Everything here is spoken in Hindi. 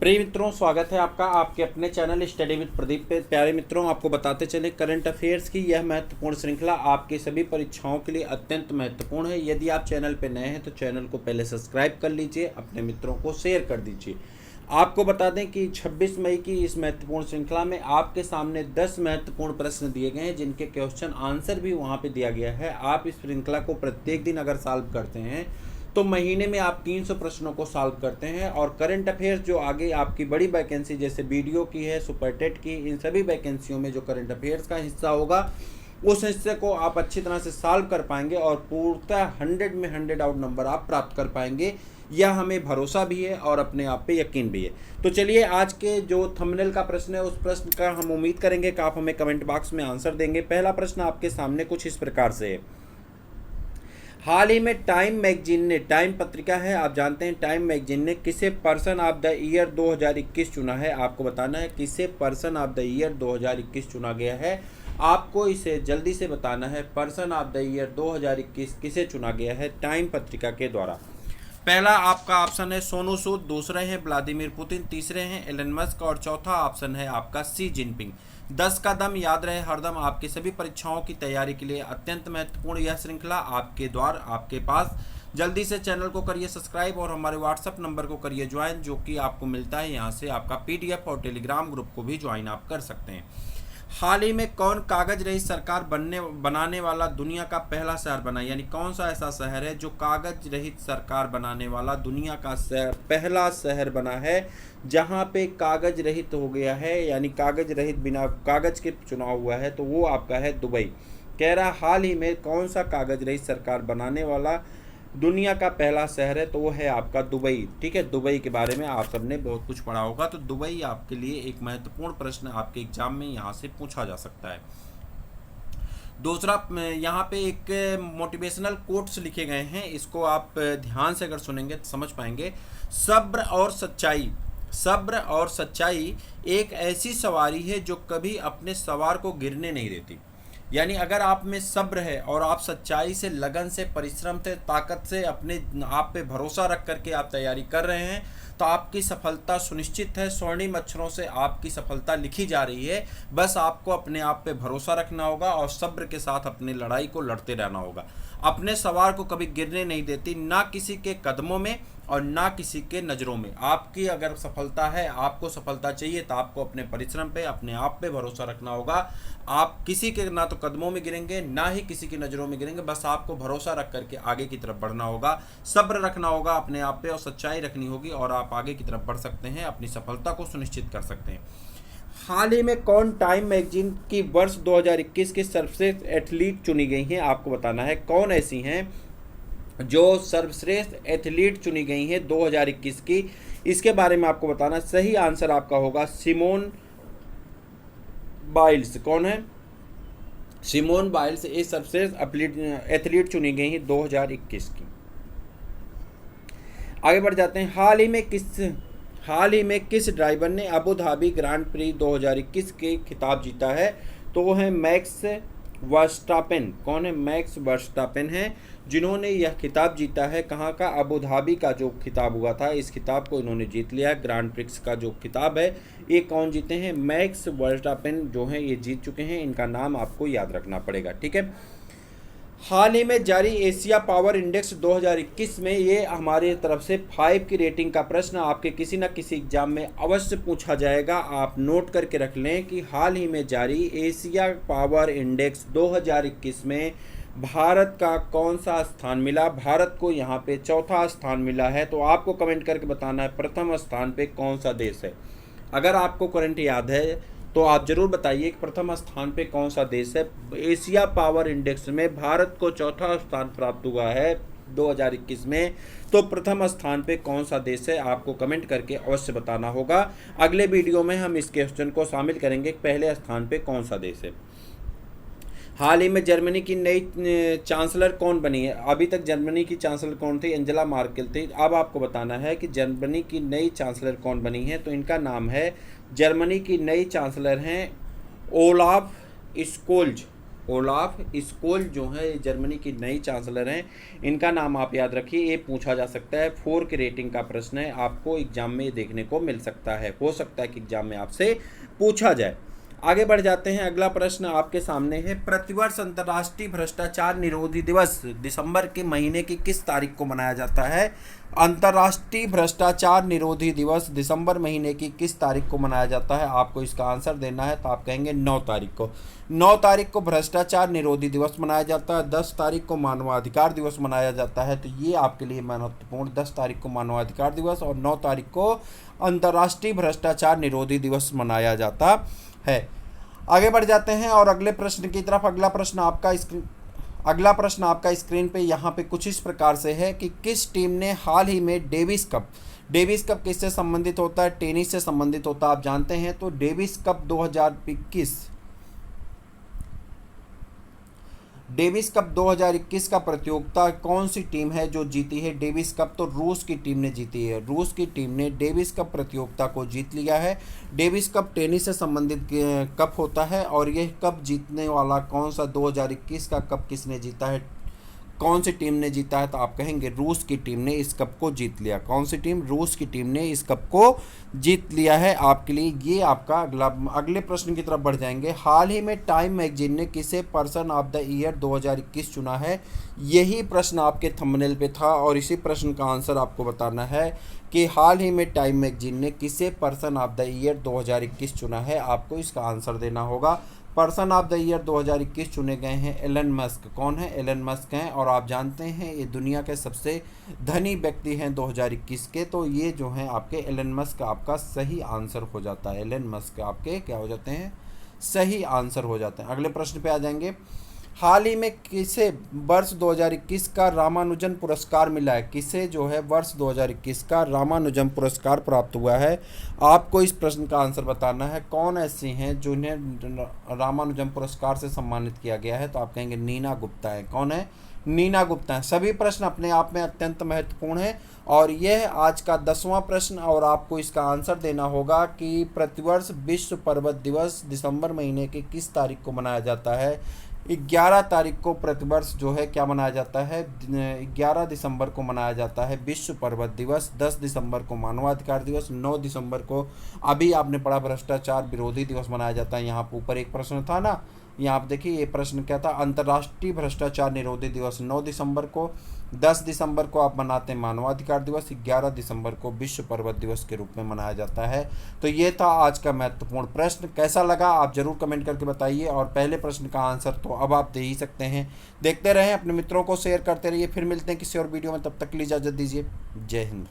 प्रिय मित्रों, स्वागत है आपका आपके अपने चैनल स्टडी विद प्रदीप पे। प्यारे मित्रों, आपको बताते चले करंट अफेयर्स की यह महत्वपूर्ण श्रृंखला आपकी सभी परीक्षाओं के लिए अत्यंत महत्वपूर्ण है। यदि आप चैनल पे नए हैं तो चैनल को पहले सब्सक्राइब कर लीजिए, अपने मित्रों को शेयर कर दीजिए। आपको बता दें कि 26 मई की इस महत्वपूर्ण श्रृंखला में आपके सामने 10 महत्वपूर्ण प्रश्न दिए गए हैं, जिनके क्वेश्चन आंसर भी वहाँ पे दिया गया है। आप इस श्रृंखला को प्रत्येक दिन अगर सॉल्व करते हैं तो महीने में आप 300 प्रश्नों को सॉल्व करते हैं। और करंट अफेयर्स जो आगे आपकी बड़ी वैकेंसी जैसे बीडीओ की है, सुपर टेट की, इन सभी वैकेंसियों में जो करंट अफेयर्स का हिस्सा होगा उस हिस्से को आप अच्छी तरह से सॉल्व कर पाएंगे और पूर्णतः 100 में 100 आउट नंबर आप प्राप्त कर पाएंगे। यह हमें भरोसा भी है और अपने आप पे यकीन भी है। तो चलिए, आज के जो थंबनेल का प्रश्न है उस प्रश्न का हम उम्मीद करेंगे कि आप हमें कमेंट बॉक्स में आंसर देंगे। पहला प्रश्न आपके सामने कुछ इस प्रकार से है। हाल ही में टाइम मैगजीन ने, टाइम पत्रिका है आप जानते हैं, टाइम मैगजीन ने किसे पर्सन ऑफ द ईयर 2021 चुना है। आपको बताना है किसे पर्सन ऑफ द ईयर 2021 चुना गया है। आपको इसे जल्दी से बताना है, पर्सन ऑफ द ईयर 2021 किसे चुना गया है टाइम पत्रिका के द्वारा। पहला आपका ऑप्शन है सोनू सूद, दूसरे हैं व्लादिमीर पुतिन, तीसरे हैं एलन मस्क और चौथा ऑप्शन है आपका शी जिनपिंग। 10 का दम याद रहे हरदम। आपकी सभी परीक्षाओं की तैयारी के लिए अत्यंत महत्वपूर्ण यह श्रृंखला आपके द्वार आपके पास। जल्दी से चैनल को करिए सब्सक्राइब और हमारे व्हाट्सएप नंबर को करिए ज्वाइन, जो कि आपको मिलता है यहाँ से आपका पीडीएफ, और टेलीग्राम ग्रुप को भी ज्वाइन आप कर सकते हैं। हाल ही में कौन कागज रहित सरकार बनाने वाला दुनिया का पहला शहर बना, यानी कौन सा ऐसा शहर है जो कागज रहित सरकार बनाने वाला दुनिया का पहला शहर बना है, जहां पे कागज रहित हो गया है, यानी कागज रहित बिना कागज के चुनाव हुआ है, तो वो आपका है दुबई। कह रहा हाल ही में कौन सा कागज रहित सरकार बनाने वाला दुनिया का पहला शहर है, तो वो है आपका दुबई। ठीक है, दुबई के बारे में आप सबने बहुत कुछ पढ़ा होगा, तो दुबई आपके लिए एक महत्वपूर्ण प्रश्न आपके एग्जाम में यहाँ से पूछा जा सकता है। दूसरा, यहाँ पे एक मोटिवेशनल कोट्स लिखे गए हैं, इसको आप ध्यान से अगर सुनेंगे तो समझ पाएंगे। सब्र और सच्चाई, सब्र और सच्चाई एक ऐसी सवारी है जो कभी अपने सवार को गिरने नहीं देती। यानी अगर आप में सब्र है और आप सच्चाई से, लगन से, परिश्रम से, ताकत से, अपने आप पे भरोसा रख करके आप तैयारी कर रहे हैं, तो आपकी सफलता सुनिश्चित है। स्वर्णिम अक्षरों से आपकी सफलता लिखी जा रही है। बस आपको अपने आप पे भरोसा रखना होगा और सब्र के साथ अपनी लड़ाई को लड़ते रहना होगा। अपने सवार को कभी गिरने नहीं देती, ना किसी के कदमों में और ना किसी के नज़रों में। आपकी अगर सफलता है, आपको सफलता चाहिए, तो आपको अपने परिश्रम पे, अपने आप पे भरोसा रखना होगा। आप किसी के ना तो कदमों में गिरेंगे, ना ही किसी की नज़रों में गिरेंगे। बस आपको भरोसा रख करके आगे की तरफ बढ़ना होगा, सब्र रखना होगा अपने आप पे और सच्चाई रखनी होगी, और आप आगे की तरफ बढ़ सकते हैं, अपनी सफलता को सुनिश्चित कर सकते हैं। हाल ही में कौन टाइम मैगजीन की वर्ष 2021 की सर्वश्रेष्ठ एथलीट चुनी गई हैं। आपको बताना है कौन ऐसी हैं जो सर्वश्रेष्ठ एथलीट चुनी गई हैं 2021 की। इसके बारे में आपको बताना, सही आंसर आपका होगा सिमोन बाइल्स। कौन है? सिमोन बाइल्स ये सर्वश्रेष्ठ एथलीट चुनी गई हैं 2021 की। आगे बढ़ जाते हैं। हाल ही में किस ड्राइवर ने अबू धाबी ग्रांड प्री 2021 के खिताब जीता है, तो वो है मैक्स वर्स्टापेन। कौन है? मैक्स वर्स्टापेन है, जिन्होंने यह खिताब जीता है। कहाँ का? अबू धाबी का जो खिताब हुआ था, इस खिताब को इन्होंने जीत लिया है। ग्रांड प्रिक्स का जो खिताब है, ये कौन जीते हैं? मैक्स वर्स्टापेन जो हैं ये जीत चुके हैं। इनका नाम आपको याद रखना पड़ेगा। ठीक है। हाल ही में जारी एशिया पावर इंडेक्स 2021 में, ये हमारे तरफ से 5 की रेटिंग का प्रश्न आपके किसी न किसी एग्जाम में अवश्य पूछा जाएगा। आप नोट करके रख लें कि हाल ही में जारी एशिया पावर इंडेक्स 2021 में भारत का कौन सा स्थान मिला। भारत को यहाँ पे चौथा स्थान मिला है। तो आपको कमेंट करके बताना है प्रथम स्थान पे कौन सा देश है। अगर आपको करंट याद है तो आप जरूर बताइए कि प्रथम स्थान पे कौन सा देश है। एशिया पावर इंडेक्स में भारत को चौथा स्थान प्राप्त हुआ है 2021 में, तो प्रथम स्थान पे कौन सा देश है आपको कमेंट करके अवश्य बताना होगा। अगले वीडियो में हम इस क्वेश्चन को शामिल करेंगे कि पहले स्थान पे कौन सा देश है। हाल ही में जर्मनी की नई चांसलर कौन बनी है। अभी तक जर्मनी की चांसलर कौन थी? एंजेला मार्केल थी। अब आपको बताना है कि जर्मनी की नई चांसलर कौन बनी है, तो इनका नाम है, जर्मनी की नई चांसलर हैं ओलाफ स्कोल्ज। ओलाफ स्कोल जो है जर्मनी की नई चांसलर हैं, इनका नाम आप याद रखिए। ये पूछा जा सकता है, 4 की रेटिंग का प्रश्न है, आपको एग्जाम में देखने को मिल सकता है, हो सकता है कि एग्जाम में आपसे पूछा जाए। आगे बढ़ जाते हैं। अगला प्रश्न आपके सामने है, प्रतिवर्ष अंतर्राष्ट्रीय भ्रष्टाचार निरोधी दिवस दिसंबर के महीने की किस तारीख को मनाया जाता है? अंतर्राष्ट्रीय भ्रष्टाचार निरोधी दिवस दिसंबर महीने की किस तारीख को मनाया जाता है? आपको इसका आंसर देना है, तो आप कहेंगे 9 तारीख को। 9 तारीख को भ्रष्टाचार निरोधी दिवस मनाया जाता है। 10 तारीख को मानवाधिकार दिवस मनाया जाता है, तो ये आपके लिए महत्वपूर्ण, 10 तारीख को मानवाधिकार दिवस और 9 तारीख को अंतर्राष्ट्रीय भ्रष्टाचार निरोधी दिवस मनाया जाता है। आगे बढ़ जाते हैं और अगले प्रश्न की तरफ। अगला प्रश्न आपका स्क्रीन पे यहाँ पे कुछ इस प्रकार से है कि किस टीम ने हाल ही में डेविस कप किससे संबंधित होता है? टेनिस से संबंधित होता है, आप जानते हैं। तो डेविस कप 2021 का प्रतियोगिता कौन सी टीम है जो जीती है डेविस कप? तो रूस की टीम ने जीती है। रूस की टीम ने डेविस कप प्रतियोगिता को जीत लिया है। डेविस कप टेनिस से संबंधित कप होता है और यह कप जीतने वाला कौन सा 2021 का कप किसने जीता है? कौन सी टीम ने जीता है? तो आप कहेंगे रूस की टीम ने इस कप को जीत लिया। कौन सी टीम? रूस की टीम ने इस कप को जीत लिया है। आपके लिए ये आपका अगले प्रश्न की तरफ बढ़ जाएंगे। हाल ही में टाइम मैगजीन ने किसे पर्सन ऑफ द ईयर 2021 चुना है? यही प्रश्न आपके थंबनेल पे था और इसी प्रश्न का आंसर आपको बताना है कि हाल ही में टाइम मैगजीन ने किसे पर्सन ऑफ द ईयर 2021 चुना है। आपको इसका आंसर देना होगा। पर्सन ऑफ द ईयर 2021 चुने गए हैं एलन मस्क। कौन है? एलन मस्क हैं और आप जानते हैं ये दुनिया के सबसे धनी व्यक्ति हैं 2021 के। तो ये जो हैं आपके एलन मस्क आपका सही आंसर हो जाता है। एलन मस्क आपके क्या हो जाते हैं? सही आंसर हो जाते हैं। अगले प्रश्न पे आ जाएंगे। हाल ही में किसे वर्ष 2021 का रामानुजन पुरस्कार मिला है? किसे जो है वर्ष 2021 का रामानुजन पुरस्कार प्राप्त हुआ है? आपको इस प्रश्न का आंसर बताना है। कौन ऐसी हैं जिन्हें रामानुजन पुरस्कार से सम्मानित किया गया है? तो आप कहेंगे नीना गुप्ता है। कौन है? नीना गुप्ता है। सभी प्रश्न अपने आप में अत्यंत महत्वपूर्ण है और यह आज का 10वां प्रश्न और आपको इसका आंसर देना होगा कि प्रतिवर्ष विश्व पर्वत दिवस दिसंबर महीने की किस तारीख को मनाया जाता है? 11 तारीख को प्रतिवर्ष जो है क्या मनाया जाता है? 11 दिसंबर को मनाया जाता है विश्व पर्वत दिवस। 10 दिसंबर को मानवाधिकार दिवस। 9 दिसंबर को अभी आपने पढ़ा भ्रष्टाचार विरोधी दिवस मनाया जाता है। यहाँ पर ऊपर एक प्रश्न था ना, यहाँ आप देखिए ये प्रश्न क्या था? अंतर्राष्ट्रीय भ्रष्टाचार निरोधी दिवस 9 दिसंबर को। 10 दिसंबर को आप मनाते हैं मानवाधिकार दिवस। 11 दिसंबर को विश्व पर्वत दिवस के रूप में मनाया जाता है। तो ये था आज का महत्वपूर्ण प्रश्न। कैसा लगा आप जरूर कमेंट करके बताइए और पहले प्रश्न का आंसर तो अब आप दे ही सकते हैं। देखते रहें, अपने मित्रों को शेयर करते रहिए। फिर मिलते हैं किसी और वीडियो में, तब तक के लिए इजाज़त दीजिए। जय हिंद।